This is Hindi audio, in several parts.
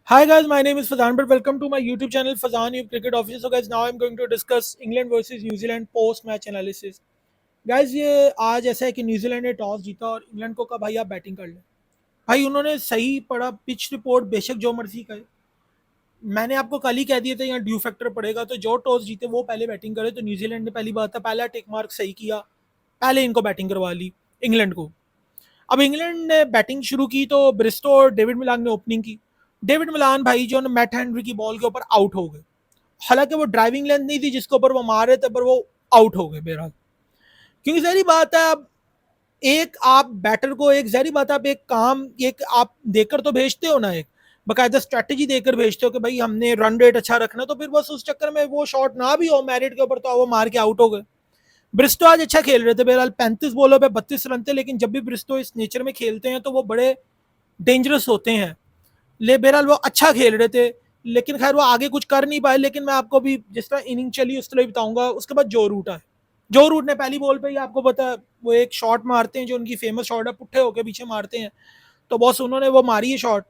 Hi guys, my name is Fazan, but welcome to my YouTube channel Fazan You Cricket Official. So guys, now I'm going to discuss England versus New Zealand post match analysis. Guys, ये आज ऐसा है कि न्यूजीलैंड ने टॉस जीता और इंग्लैंड को कहा भाई आप बैटिंग कर ले। भाई उन्होंने सही पढ़ा, पिच रिपोर्ट बेशक जो मर्जी करे। मैंने आपको कल ही कह दिया था यहाँ ड्यू फैक्टर पड़ेगा, तो जो टॉस जीते वो पहले बैटिंग करे। तो न्यूजीलैंड ने पहली बात था पहला टेक मार्क सही किया, पहले इनको बैटिंग करवा ली इंग्लैंड को। अब इंग्लैंड ने बैटिंग शुरू की तो ब्रिस्टो और डेविड मिलान ने ओपनिंग की। डेविड मिलान भाई जो मैट हेनरी की बॉल के ऊपर आउट हो गए। हालांकि वो ड्राइविंग लेंथ नहीं थी जिसके ऊपर वो मार रहे थे, पर वो आउट हो गए बहरहाल। क्योंकि जहरी बात है, अब एक आप बैटर को, एक जहरी बात है, आप एक काम एक आप देकर तो भेजते हो ना, एक बाकायदा स्ट्रैटेजी देकर भेजते हो कि भाई हमने रन रेट अच्छा रखना, तो फिर बस उस चक्कर में वो शॉट ना भी हो मेरिट के ऊपर तो वो मार के आउट हो गए। ब्रिस्टो आज अच्छा खेल रहे थे बहरहाल, 35 बॉलों पे 32 रन थे, लेकिन जब भी ब्रिस्टो इस नेचर में खेलते हैं तो वो बड़े डेंजरस होते हैं। ले बहरहाल वो अच्छा खेल रहे थे, लेकिन खैर वो आगे कुछ कर नहीं पाए। लेकिन मैं आपको भी जिस तरह इनिंग चली उस तरह ही बताऊंगा। उसके बाद जो रूट आए, जो रूट ने पहली बॉल पे ही आपको पता है वो एक शॉट मारते हैं जो उनकी फेमस शॉट है, पुट्ठे होकर पीछे मारते हैं। तो बॉस उन्होंने वो मारी है शॉट,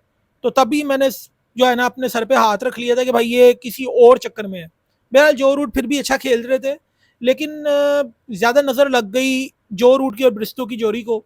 तो तभी मैंने जो है ना अपने सर पे हाथ रख लिया था कि भाई ये किसी और चक्कर में है। बहरहाल जो रूट फिर भी अच्छा खेल रहे थे, लेकिन ज्यादा नजर लग गई जो रूट की और ब्रिस्टो की जोड़ी को।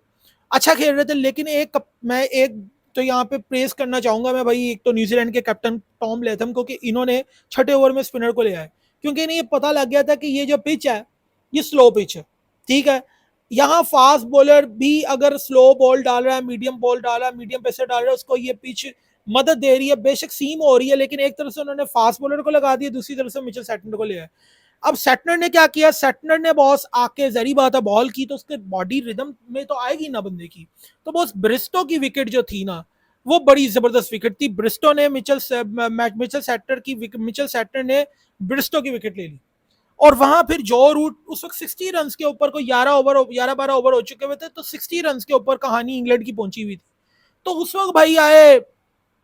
अच्छा खेल रहे थे, लेकिन मैं एक तो यहाँ पे प्रेस करना चाहूंगा मैं भाई, एक तो न्यूजीलैंड के कैप्टन टॉम लेथम को कि इन्होंने छठे ओवर में स्पिनर को ले आए। क्योंकि इन्हें ये पता लग गया था कि ये जो पिच है ये स्लो पिच है, ठीक है। यहाँ फास्ट बॉलर भी अगर स्लो बॉल डाल रहा है, मीडियम बॉल डाल रहा है, मीडियम पेसर डाल रहा है, उसको ये पिच मदद दे रही है, बेशक सीम हो रही है, लेकिन एक तरफ से उन्होंने फास्ट बॉलर को लगा दिया, दूसरी तरफ से मिचेल सैटनर को ले आए। अब सेटनर ने क्या किया, सेटनर ने बॉस आके जरी बात है बॉल की तो उसके बॉडी रिदम में तो आएगी ना बंदे की। तो बॉस ब्रिस्टो की विकेट जो थी ना, वो बड़ी जबरदस्त विकेट थी। ब्रिस्टो ने मिचेल सेटनर ने ब्रिस्टो की विकेट ले ली। और वहां फिर जो रूट उस वक्त 60 रन के ऊपर को 11-12 ओवर हो चुके हुए थे, तो 60 रन के ऊपर कहानी इंग्लैंड की पहुंची हुई थी। तो उस वक्त भाई आए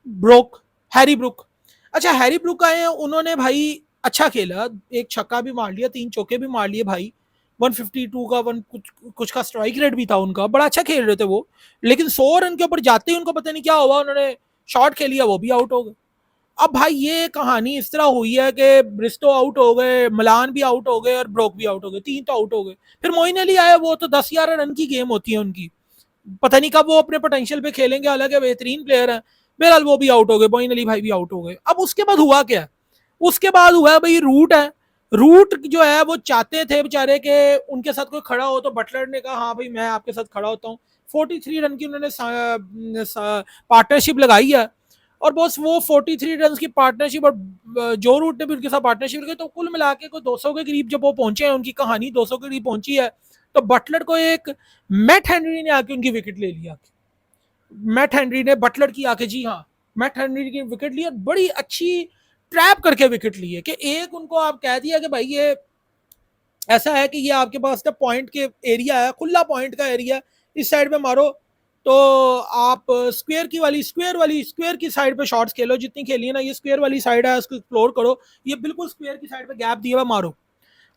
ब्रोक हैरी ब्रुक। अच्छा हैरी ब्रुक आए हैं, उन्होंने भाई अच्छा खेला, एक छक्का भी मार लिया, 3 चौके भी मार लिए भाई। 152 का वन कुछ का स्ट्राइक रेट भी था उनका, बड़ा अच्छा खेल रहे थे वो। लेकिन 100 रन के ऊपर जाते ही उनको पता नहीं क्या हुआ, उन्होंने शॉट खेलिया, वो भी आउट हो गए। अब भाई ये कहानी इस तरह हुई है कि ब्रिस्टो आउट हो गए, मलान भी आउट हो गए और ब्रोक भी आउट हो गए, 3 तो आउट हो गए। फिर मोइन अली आए, वो तो 10-11 रन की गेम होती है उनकी, पता नहीं कब वो अपने पोटेंशियल पे खेलेंगे, हालांकि बेहतरीन प्लेयर है। बहरहाल वो भी आउट हो गए, मोइन अली भाई भी आउट हो गए। अब उसके बाद हुआ क्या, उसके बाद हुआ भाई रूट है। रूट जो है वो चाहते थे बेचारे के उनके साथ कोई खड़ा हो, तो बटलर ने कहा हाँ भाई मैं आपके साथ खड़ा होता हूँ। 43 रन की उन्होंने पार्टनरशिप लगाई है। और बस वो 43 रन की पार्टनरशिप और जो रूट ने भी उनके साथ पार्टनरशिप लगाई, तो कुल मिला के कोई 200 के करीब जब वो पहुंचे हैं, उनकी कहानी 200 के करीब पहुंची है। तो बटलर को एक मैट हेनरी ने आके उनकी विकेट ले लिया। मैट हेनरी ने बटलर की आके, जी हाँ, मैट हेनरी की विकेट ली और बड़ी अच्छी ट्रैप करके विकेट ली है कि एक उनको आप कह दिया कि भाई ये ऐसा है कि ये आपके पास ना पॉइंट के एरिया है, खुला पॉइंट का एरिया, इस साइड पे मारो। तो आप स्क्वायर की साइड पे शॉट्स खेलो, जितनी खेली है ना, ये स्क्वायर वाली साइड है, उसको एक्सप्लोर करो। ये बिल्कुल स्क्वायर की साइड पे गैप दिया हुआ, मारो।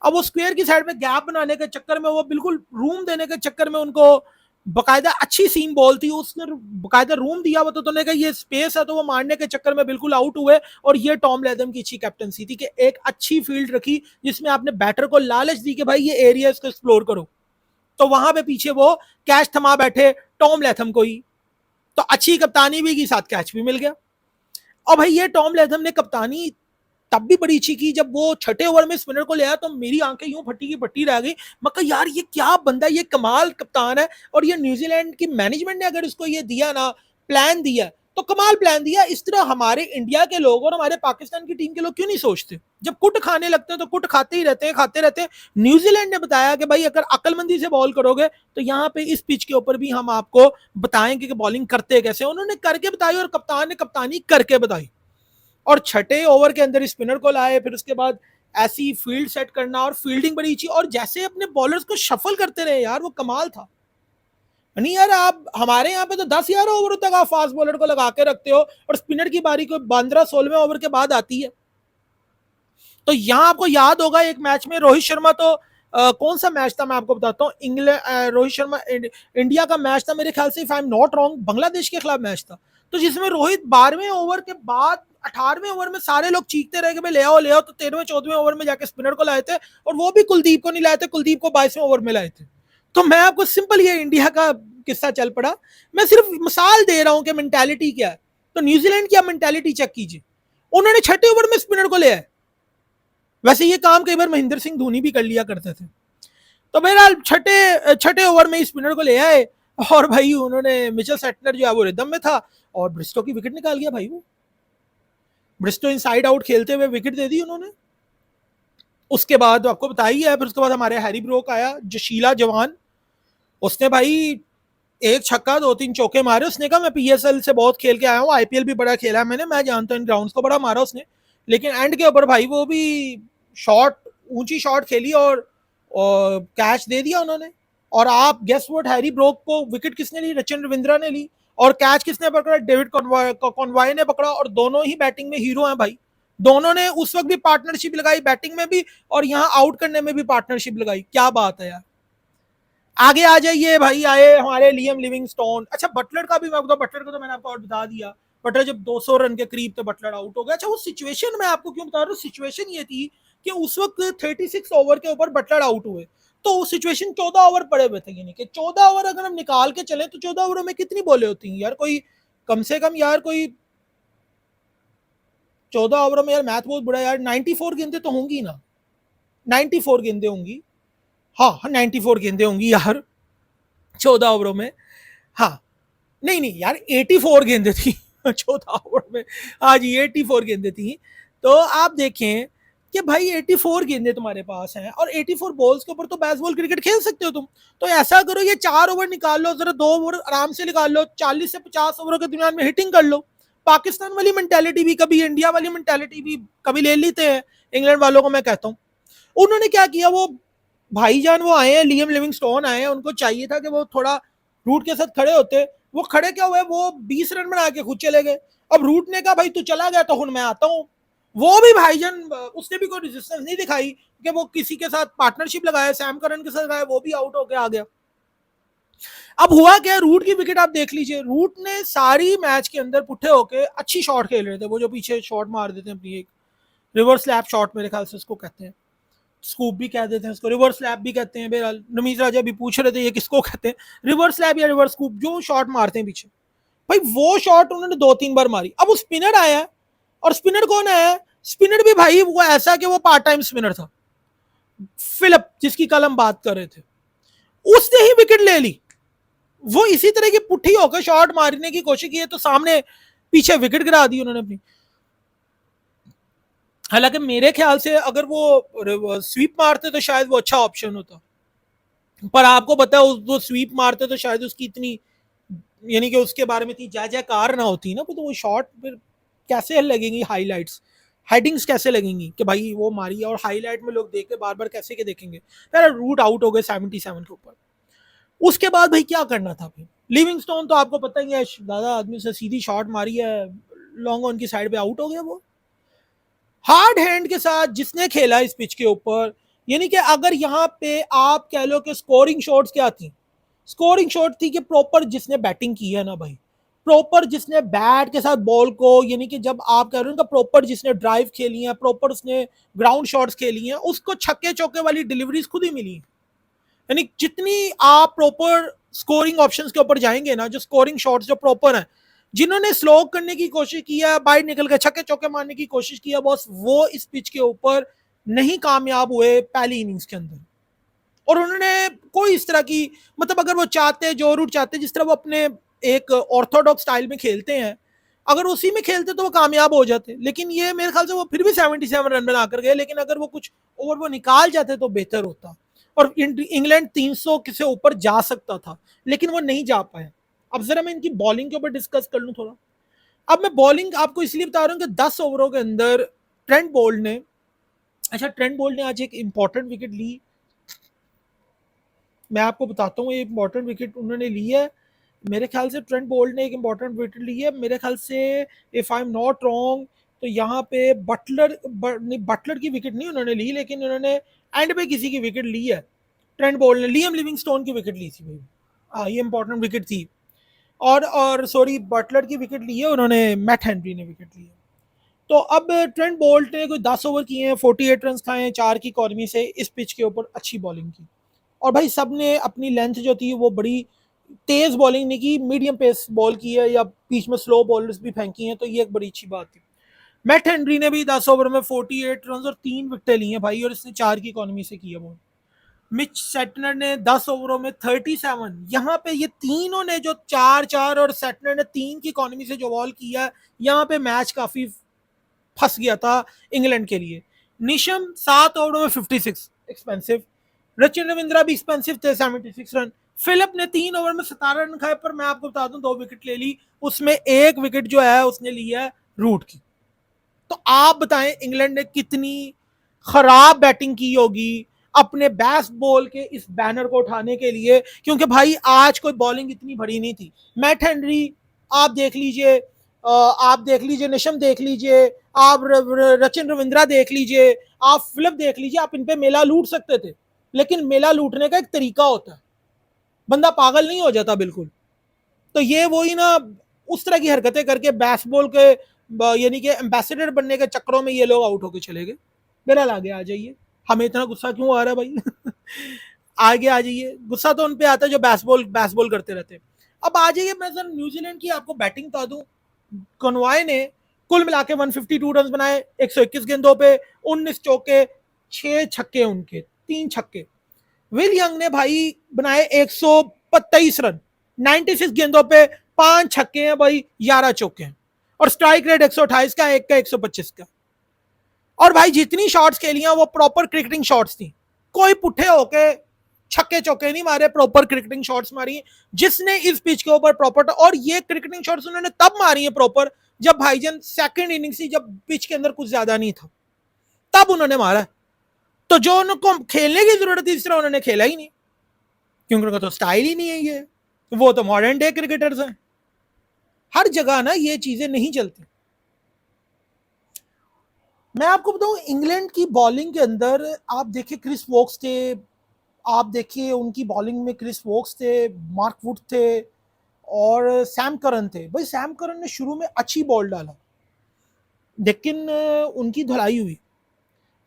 अब वो स्क्वायर की साइड में गैप बनाने के चक्कर में, वो बिल्कुल रूम देने के चक्कर में, उनको बकायदा अच्छी सीम बॉल थी, उसने बकायदा रूम दिया हुआ, तो उन्होंने कहा ये स्पेस है, तो वो मारने के चक्कर में बिल्कुल आउट हुए। और ये टॉम लेथम की अच्छी कैप्टनसी थी कि एक अच्छी फील्ड रखी जिसमें आपने बैटर को लालच दी कि भाई ये एरिया इसको एक्सप्लोर करो। तो वहां पे पीछे वो कैच थमा बैठे टॉम लेथम को ही, तो अच्छी कप्तानी भी की, साथ कैच भी मिल गया। और भाई ये टॉम लेथम ने कप्तानी तब भी बड़ी अच्छी की जब वो छठे ओवर में स्पिनर को ले आया, तो मेरी आंखें यूं फटी की पट्टी रह गई। मैं कहा यार ये क्या बंदा, ये कमाल कप्तान है। और ये न्यूजीलैंड की मैनेजमेंट ने अगर इसको ये दिया ना, प्लान दिया, तो कमाल प्लान दिया। इस तरह हमारे इंडिया के लोग और हमारे पाकिस्तान की टीम के लोग क्यों नहीं सोचते, जब कुट खाने लगते हैं तो कुट खाते ही रहते हैं, खाते रहते हैं। न्यूजीलैंड ने बताया कि भाई अगर अकलमंदी से बॉल करोगे तो यहाँ पे इस पिच के ऊपर भी हम आपको बताएंगे कि बॉलिंग करते कैसे। उन्होंने करके बताई और कप्तान ने कप्तानी करके बताई। और छठे ओवर के अंदर स्पिनर को लाए, फिर उसके बाद ऐसी फील्ड सेट करना और फील्डिंग बड़ी अच्छी, और जैसे अपने बॉलर्स को शफल करते रहे यार, वो कमाल था। नहीं यार, आप हमारे यहाँ पे तो 10-11 ओवर तक आप फास्ट बॉलर को लगा के रखते हो, और स्पिनर की बारी को 15-16वें ओवर के बाद आती है। तो यहाँ आपको याद होगा एक मैच में रोहित शर्मा तो कौन सा मैच था मैं आपको बताता हूँ, इंग्लैंड रोहित शर्मा इंडिया का मैच था मेरे ख्याल से, if I am not wrong, Bangladesh के खिलाफ मैच था। तो जिसमें रोहित 12वें ओवर के बाद 18वें ओवर में सारे लोग चीखते रहे कि भाई ले आओ, तो 13वें 14वें ओवर में जाके स्पिनर को लाए थे, और वो भी कुलदीप को नहीं लाए थे, कुलदीप को 22वें ओवर में लाए थे। तो मैं आपको सिंपल ये इंडिया का किस्सा चल पड़ा, मैं सिर्फ मिसाल दे रहा हूं कि मेंटालिटी क्या है। तो न्यूजीलैंड की आप मेंटालिटी चेक कीजिए, उन्होंने छठे ओवर में स्पिनर को ले आए। वैसे ये काम कई बार महेंद्र सिंह धोनी भी कर लिया करते थे। तो बहरहाल छठे छठे ओवर में स्पिनर को ले आए, और भाई उन्होंने मिचेल सेटनर जो है वो रिदम में था, और ब्रिस्टो की विकेट निकाल गया भाई। वो ब्रिस्टो इनसाइड आउट खेलते हुए विकेट दे दी उन्होंने। उसके बाद आपको बताइए, फिर उसके बाद हमारे हैरी ब्रोक आया, जोशीला जवान, उसने भाई एक छक्का 2-3 चौके मारे। उसने कहा मैं पीएसएल से बहुत खेल के आया हूँ, आईपीएल भी बड़ा खेला है मैंने, मैं जानता हूँ इन ग्राउंड्स को, बड़ा मारा उसने। लेकिन एंड के ऊपर भाई वो भी शॉट, ऊंची शॉट खेली और कैच दे दिया उन्होंने। और आप गेस व्हाट, हैरी ब्रोक को विकेट किसने ली? रचिन रविंद्रा ने ली। और कैच किसने पकड़ा? डेविड कॉनवॉय ने पकड़ा। और दोनों ही बैटिंग में हीरो हैं भाई, दोनों ने उस वक्त भी पार्टनरशिप लगाई, बैटिंग में भी और यहाँ आउट करने में भी पार्टनरशिप लगाई। क्या बात है यार। आगे आ जाइए भाई, आए हमारे लियम लिविंगस्टोन। अच्छा बटलर का भी मैं बताऊं, बटलर को तो मैंने आपको और बता दिया, बटलर जब 200 रन के करीब तो बटलर आउट हो गया। अच्छा वो सिचुएशन मैं आपको क्यों बता रहा हूँ, सिचुएशन ये थी कि उस वक्त 36 ओवर के ऊपर बटलर आउट हुए, तो वो सिचुएशन 14 ओवर पड़े हुए थे। यानी कि 14 ओवर अगर हम निकाल के चले तो 14 ओवर में कितनी बॉलें होती हैं यार? कोई कम से कम यार, कोई 14 ओवर में यार, मैथ बहुत बुरा यार, 94 गेंदे तो होंगी ना, 94 गेंदे होंगी। हाँ 94 गेंदे होंगी यार 14 ओवरों में। हाँ नहीं नहीं यार, 84 गेंदे थी 14 ओवर में। हाँ जी 84 गेंदे थी। तो आप देखें कि भाई 84 गेंदे तुम्हारे पास हैं, और 84 बॉल्स के ऊपर तो बेसबॉल क्रिकेट खेल सकते हो तुम। तो ऐसा करो, ये 4 ओवर निकाल लो, जरा 2 ओवर आराम से निकाल लो, 40 से 50 ओवरों के दरमियान में हिटिंग कर लो। पाकिस्तान वाली मेंटेलिटी भी कभी, इंडिया वाली मेंटेलिटी भी कभी ले लेते हैं इंग्लैंड वालों को, मैं कहता हूँ। उन्होंने क्या किया, वो भाईजान वो आए हैं, लियम लिविंगस्टोन आए हैं, उनको चाहिए था कि वो थोड़ा रूट के साथ खड़े होते। वो खड़े क्या हुए, वो 20 रन बना के खुद चले गए। अब रूट ने कहा भाई तू चला गया तो हूं मैं आता हूं। वो भी भाईजान, उसने भी कोई रेजिस्टेंस नहीं दिखाई कि वो किसी के साथ पार्टनरशिप लगाया, सैम करन के साथ लगाया, वो भी आउट होके आ गया। अब हुआ क्या, रूट की विकेट आप देख लीजिए, रूट ने सारी मैच के अंदर पुट्ठे होके अच्छी शॉट खेल रहे थे, वो जो पीछे शॉट मार देते हैं अपनी, एक रिवर्स लैप शॉट मेरे ख्याल से उसको कहते हैं, स्कूप भी कह देते हैं उसको, रिवर्स लैप भी कहते हैं। बहरहाल नमीज राजा भी पूछ रहे थे ये किसको कहते हैं, रिवर्स लैप या रिवर्स स्कूप, जो शॉट मारते हैं पीछे। भाई वो शॉट उन्होंने 2-3 बार मारी। अब वो स्पिनर आया, और स्पिनर कौन आया? स्पिनर भी भाई वो ऐसा कि वो पार्ट टाइम स्पिनर था, फिलिप जिसकी कल हम बात कर रहे थे, उसने ही विकेट ले ली। वो इसी तरह की पुट्ठी होकर शॉट मारने की कोशिश की है, तो सामने पीछे विकेट गिरा दी उन्होंने अपनी। हालांकि मेरे ख्याल से अगर वो स्वीप मारते तो शायद वो अच्छा ऑप्शन होता, पर आपको पता है वो स्वीप मारते तो शायद उसकी इतनी, यानी कि उसके बारे में इतनी जय जयकार ना होती ना, तो वो शॉट फिर कैसे लगेंगी, हाईलाइट्स हेडिंग्स कैसे लगेंगी कि भाई वो मारी, और हाईलाइट में लोग देख के बार बार कैसे के देखेंगे। यार रूट आउट हो गए 77 के ऊपर। उसके बाद भाई क्या करना था फिर? लिविंगस्टोन तो आपको पता ही है, दादा आदमी से सीधी शॉट मारी है, लॉन्ग ऑन की साइड पे आउट हो गया वो, हार्ड हैंड के साथ जिसने खेला इस पिच के ऊपर। यानी कि अगर यहाँ पे आप कह लो कि स्कोरिंग शॉट्स क्या थी, स्कोरिंग शॉट थी कि प्रॉपर जिसने बैटिंग की है ना भाई, प्रॉपर जिसने बैट के साथ बॉल को, यानी कि जब आप कह रहे हो प्रॉपर जिसने ड्राइव खेली है, प्रॉपर उसने ग्राउंड शॉट्स खेली हैं, उसको छक्के चौके वाली डिलीवरीज खुद ही मिली है। यानी जितनी आप प्रॉपर स्कोरिंग ऑप्शंस के ऊपर जाएंगे ना, जो स्कोरिंग शॉट्स जो प्रॉपर हैं, जिन्होंने स्लो करने की कोशिश की है, बाहर निकल के छक्के चौके मारने की कोशिश की है, बॉस वो इस पिच के ऊपर नहीं कामयाब हुए पहली इनिंग्स के अंदर। और उन्होंने कोई इस तरह की, मतलब अगर वो चाहते, जो रूट चाहते, जिस तरह वो अपने एक ऑर्थोडॉक्स स्टाइल में खेलते हैं, अगर उसी में खेलते तो वो कामयाब हो जाते। लेकिन ये मेरे ख्याल से वो फिर भी 77 रन बना कर गए, लेकिन अगर वो कुछ ओवर वो निकाल जाते तो बेहतर होता, और इंग्लैंड 300 से ऊपर जा सकता था, लेकिन वो नहीं जा पाए। अब जरा मैं इनकी बॉलिंग के ऊपर डिस्कस कर लूं थोड़ा। अब मैं बॉलिंग आपको इसलिए बता रहा हूं कि 10 ओवरों के अंदर ट्रेंट बोल्ट ने, अच्छा ट्रेंट बोल्ट ने आज एक इंपॉर्टेंट विकेट ली, मैं आपको बताता हूँ, ये इंपॉर्टेंट विकेट उन्होंने ली है। मेरे ख्याल से ट्रेंट बोल्ट ने एक इंपॉर्टेंट विकेट ली है मेरे ख्याल से, if I am not wrong, तो यहाँ पे बटलर की विकेट नहीं उन्होंने ली, लेकिन उन्होंने एंड पे किसी की विकेट ली है। ट्रेंट बोल्ट ने लियम लिविंगस्टोन की विकेट ली थी भाई। हाँ ये इंपॉर्टेंट विकेट थी। और सॉरी बटलर की विकेट ली है उन्होंने, मैट हेनरी ने विकेट ली है। तो अब ट्रेंट बोल्ट ने कोई 10 ओवर किए हैं, 48 रन खाए हैं, 4 की इकॉनमी से इस पिच के ऊपर अच्छी बॉलिंग की। और भाई सब ने अपनी लेंथ जो थी वो बड़ी तेज बॉलिंग नहीं की, मीडियम पेस बॉल की है या बीच में स्लो बॉलर्स भी फेंकी हैं, तो ये एक बड़ी अच्छी बात थी। मैट हेनरी ने भी 10 ओवर में 48 रन और 3 विकेटें ली हैं भाई, और इसने 4 की इकॉनमी से की है बॉल। मिच सेटनर ने 10 ओवरों में 37, यहाँ पे ये तीनों ने जो 4-4 और सेटनर ने 3 की इकॉनमी से जो बॉल किया, यहाँ पे मैच काफी फंस गया था इंग्लैंड के लिए। निशम 7 ओवरों में 56 एक्सपेंसिव, रचिन रविंद्रा भी एक्सपेंसिव थे 76 रन। फिलिप ने 3 ओवर में 17 रन खाए, पर मैं आपको बता दूं 2 विकेट ले ली, उसमें एक विकेट जो है उसने ली है रूट की। तो आप बताएं इंग्लैंड ने कितनी खराब बैटिंग की होगी अपने बेस्ट बॉल के इस बैनर को उठाने के लिए, क्योंकि भाई आज कोई बॉलिंग इतनी बड़ी नहीं थी। मैट हेनरी आप देख लीजिए, आप देख लीजिए, निशम देख लीजिए, आप रचिन रविंद्रा देख लीजिए, आप फिलिप देख लीजिए, आप इन पे मेला लूट सकते थे, लेकिन मेला लूटने का एक तरीका होता है, बंदा पागल नहीं हो जाता बिल्कुल। तो ये वही ना, उस तरह की हरकतें करके बैसबॉल के यानी कि एम्बेसडर बनने के चक्करों में ये लोग आउट होके चले गए। बहरहाल आगे आ जाइए, हमें इतना गुस्सा क्यों आ रहा है भाई आगे आ जाइए, गुस्सा तो उन पे आता है जो बैसबॉल करते रहते हैं। अब आ जाइए, मैं सर न्यूजीलैंड की आपको बैटिंग बता दूं। कनवाय ने कुल मिला के 152 रन बनाए 121 गेंदों पे, 19 चौके, 6 छक्के, उनके 3 छक्के। विल यंग ने भाई बनाए 123 रन 96 गेंदों पे, 5 छक्के हैं भाई, 11 चौके हैं, और स्ट्राइक रेट 128 का, एक का 125 का। और भाई जितनी शॉट्स खेली हैं वो प्रॉपर क्रिकेटिंग शॉट्स थी, कोई पुट्ठे होके छक्के चौके नहीं मारे, प्रॉपर क्रिकेटिंग शॉट्स मारी जिसने इस पिच के ऊपर प्रॉपर। और ये क्रिकेटिंग शॉट्स उन्होंने तब मारी है प्रॉपर जब भाईजान सेकंड इनिंग्स थी, जब पिच के अंदर कुछ ज्यादा नहीं था, तब उन्होंने मारा। तो जो उनको खेलने की जरूरत थी इस तरह उन्होंने खेला ही नहीं, क्योंकि उनका तो स्टाइल ही नहीं है ये, वो तो मॉडर्न डे क्रिकेटर्स हैं। हर जगह ना ये चीजें नहीं चलती। मैं आपको बताऊं इंग्लैंड की बॉलिंग के अंदर आप देखिए क्रिस वोक्स थे, आप देखिए उनकी बॉलिंग में क्रिस वोक्स थे, मार्क वुड थे, और सैम करन थे। भाई सैम करन ने शुरू में अच्छी बॉल डाला, लेकिन उनकी धुलाई हुई।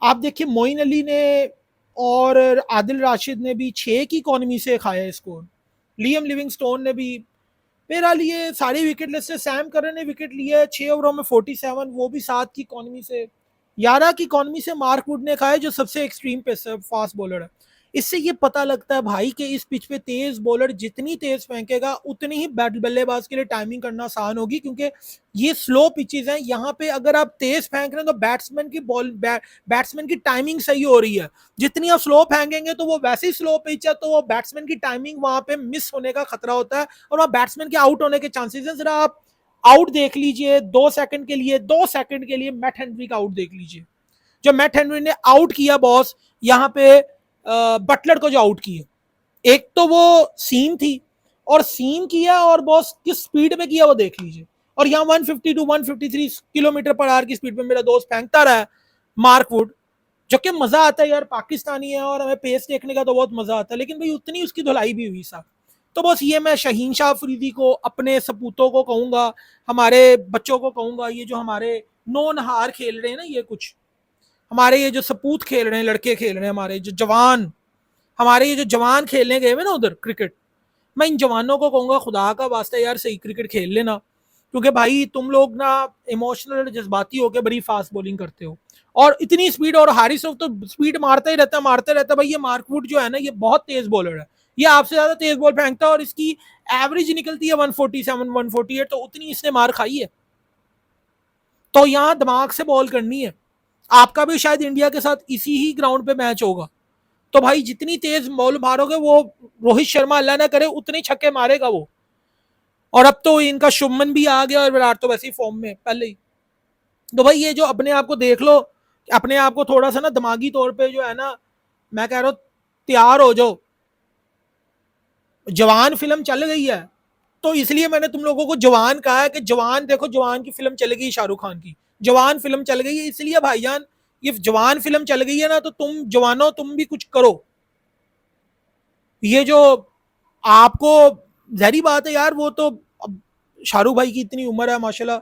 आप देखिए मोइन अली ने और आदिल राशिद ने भी 6 की इकॉनमी से खाया स्कोर, लियम लिविंगस्टोन ने भी। बहरहाल ये सारी विकेट लिस्ट से सैम करन ने विकेट लिया है 6 ओवरों में 47, वो भी 7 की इकॉनमी से। 11 की इकॉनमी से मार्क वुड ने खाया, जो सबसे एक्सट्रीम पेसर फास्ट बॉलर है। इससे ये पता लगता है भाई कि इस पिच पे तेज बॉलर जितनी तेज फेंकेगा उतनी ही बल्लेबाज के लिए टाइमिंग करना आसान होगी, क्योंकि ये स्लो पिचेस हैं। यहाँ पे अगर आप तेज फेंक रहे हैं तो बैट्समैन की टाइमिंग सही हो रही है, जितनी आप स्लो फेंकेंगे तो वो वैसे ही स्लो पिच है, तो वो बैट्समैन की टाइमिंग वहां पे मिस होने का खतरा होता है, और वहां बैट्समैन के आउट होने के चांसेस हैं। जरा आप आउट देख लीजिए 2 सेकंड के लिए, 2 सेकंड के लिए मैट हेनरी का आउट देख लीजिए। जो मैट हेनरी ने आउट किया बॉस यहाँ पे बटलर को जो आउट किया, एक तो वो सीम थी, और सीम किया और बॉस किस स्पीड में किया वो देख लीजिए। और यहाँ 152 153 किलोमीटर पर आवर की स्पीड में मेरा दोस्त फेंकता रहा है मार्क वुड, जो कि मजा आता है यार, पाकिस्तानी है और हमें पेस देखने का तो बहुत मजा आता है, लेकिन भाई उतनी उसकी धुलाई भी हुई साहब। तो बस ये मैं शहीन शाह अफरीदी को, अपने सपूतों को कहूंगा, हमारे बच्चों को कहूंगा, ये जो हमारे नौनहार खेल रहे हैं ना, ये कुछ हमारे ये जो सपूत खेल रहे हैं, लड़के खेल रहे हैं, हमारे जो जवान, हमारे ये जो जवान खेलने गए हुए ना उधर क्रिकेट, मैं इन जवानों को कहूंगा खुदा का वास्ता यार सही क्रिकेट खेल लेना, क्योंकि भाई तुम लोग ना इमोशनल जज्बाती होकर बड़ी फास्ट बॉलिंग करते हो, और इतनी स्पीड, और हारिस तो स्पीड मारता ही रहता है, मारते रहता है भाई। ये मार्कवुड जो है ना, ये बहुत तेज बॉलर है, ये आपसे ज्यादा तेज बॉल फेंकता है, और इसकी एवरेज निकलती है 147 148, तो उतनी इसने मार खाई है। तो यहाँ दिमाग से बॉल करनी है। आपका भी शायद इंडिया के साथ इसी ही ग्राउंड पे मैच होगा, तो भाई जितनी तेज बॉल मारोगे वो, रोहित शर्मा अल्लाह ना करे उतने छक्के मारेगा वो। और अब तो इनका शुभमन भी आ गया, और विराट तो वैसे ही फॉर्म में पहले ही। तो भाई ये जो अपने आप को देख लो, अपने आप को थोड़ा सा ना दिमागी तौर पे जो है ना, मैं कह रहा हूँ तैयार हो जाओ। जवान फिल्म चल गई है, तो इसलिए मैंने तुम लोगों को जवान कहा है कि जवान देखो, जवान की फिल्म चल गई शाहरुख खान की, जवान फिल्म चल गई है, इसलिए भाईजान ये जवान फिल्म चल गई है ना, तो तुम जवानों तुम भी कुछ करो। ये जो आपको जहरी बात है यार, वो तो शाहरुख भाई की इतनी उम्र है माशाल्लाह,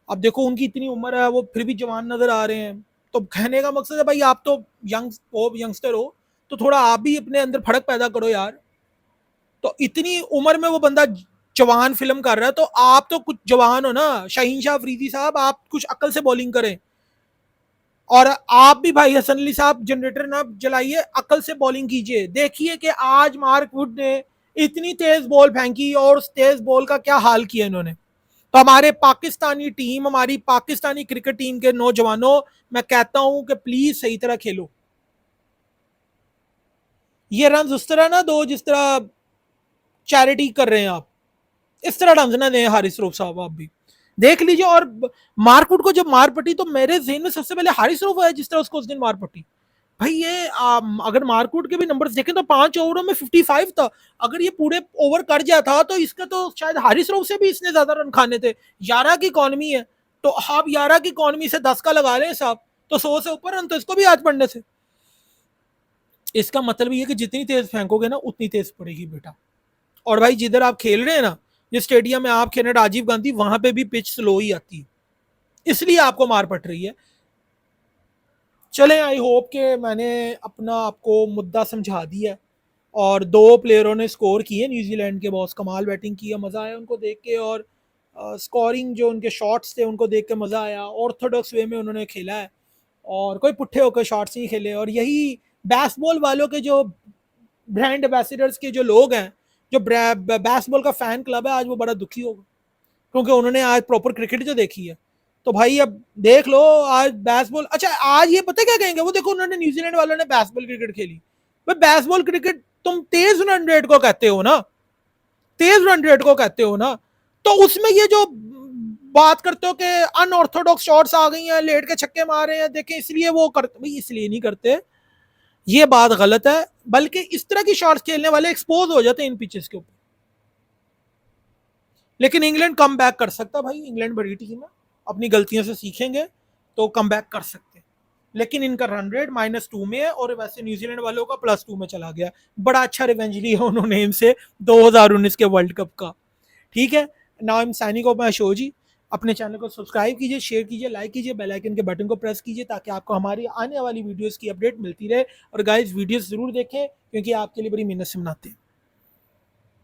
अब देखो उनकी इतनी उम्र है, वो फिर भी जवान नजर आ रहे हैं। तो कहने का मकसद है भाई, आप तो यंगस्टर हो, तो थोड़ा आप भी अपने अंदर फर्क पैदा करो यार। तो इतनी उम्र में वो बंदा जवान फिल्म कर रहा है, तो आप तो कुछ जवान हो ना, शाहीन शाह अफरीदी साहब, आप कुछ अकल से बॉलिंग करें। और आप भी भाई हसन अली साहब जनरेटर ना जलाइए, अकल से बॉलिंग कीजिए। देखिए कि आज मार्क वुड ने इतनी तेज बॉल फेंकी और उस तेज बॉल का क्या हाल किया इन्होंने। तो हमारे पाकिस्तानी टीम, हमारी पाकिस्तानी क्रिकेट टीम के नौजवानों, मैं कहता हूं कि प्लीज सही तरह खेलो। ये रन उस तरह ना दो जिस तरह चैरिटी कर रहे हैं आप, इस तरह ढंग ना दें हारिस रऊफ साहब, आप भी देख लीजिए। और मार्कवुड को जब मार पटी, तो मेरे जहन में सबसे पहले हारिस रऊफ आया, जिस तरह उसको उस दिन मार पटी। भाई ये अगर मार्कवुड के भी नंबर्स देखें तो 5 ओवरों में 55 था। अगर ये पूरे ओवर कर जाता तो इसका तो शायद हारिस रऊफ से भी इसने ज्यादा रन खाने थे। 11 की इकॉनमी है, तो आप 11 की इकॉनमी से 10 का लगा लें साहब, तो 100 से ऊपर रन तो इसको भी आज पड़ने थे। इसका मतलब ये कि जितनी तेज फेंकोगे ना उतनी तेज पड़ेगी बेटा। और भाई जिधर आप खेल रहे हैं ना, जिस स्टेडियम में आप खेल रहे हैं राजीव गांधी, वहां पे भी पिच स्लो ही आती है, इसलिए आपको मार पट रही है। चले, आई होप के मैंने अपना आपको मुद्दा समझा दिया है। और दो प्लेयरों ने स्कोर किए न्यूजीलैंड के, बॉस कमाल बैटिंग की है, मज़ा आया उनको देख के। और स्कोरिंग जो उनके शॉट्स थे उनको देख के मज़ा आया। ऑर्थोडॉक्स वे में उन्होंने खेला है, और कोई पुट्ठे होकर शॉट्स नहीं खेले। और यही बैसबॉल वालों के जो ब्रांड एम्बेसडर्स के जो लोग हैं, जो बैसबॉल का फैन क्लब है, आज वो बड़ा दुखी होगा, क्योंकि उन्होंने आज प्रॉपर क्रिकेट जो देखी है। तो भाई अब देख लो आज बैसबॉल, अच्छा आज ये पता क्या कहेंगे वो, देखो उन्होंने न्यूजीलैंड वालों ने बैसबॉल क्रिकेट खेली। भाई बैसबॉल क्रिकेट तुम तेज रन रेट को कहते हो ना, तेज रन रेट को कहते हो ना, तो उसमें ये जो बात करते हो कि अनऑर्थोडॉक्स शॉट्स आ गई हैं, लेट के छक्के मारे हैं देखें, इसलिए वो करते, भाई इसलिए नहीं करते, ये बात गलत है। बल्कि इस तरह की शॉट्स खेलने वाले एक्सपोज हो जाते हैं इन पिचेस के ऊपर। लेकिन इंग्लैंड कम बैक कर सकता भाई, इंग्लैंड बड़ी टीम है, अपनी गलतियों से सीखेंगे तो कम बैक कर सकते हैं। लेकिन इनका रन रेट -2 में है, और वैसे न्यूजीलैंड वालों का +2 में चला गया। बड़ा अच्छा रिवेंज लिया उन्होंने इनसे 2019 के वर्ल्ड कप का। ठीक है, now I am signing off my show जी। अपने चैनल को सब्सक्राइब कीजिए, शेयर कीजिए, लाइक कीजिए, बेल आइकन के बटन को प्रेस कीजिए, ताकि आपको हमारी आने वाली वीडियोस की अपडेट मिलती रहे। और गाइस वीडियोस जरूर देखें, क्योंकि आपके लिए बड़ी मेहनत से बनाते हैं।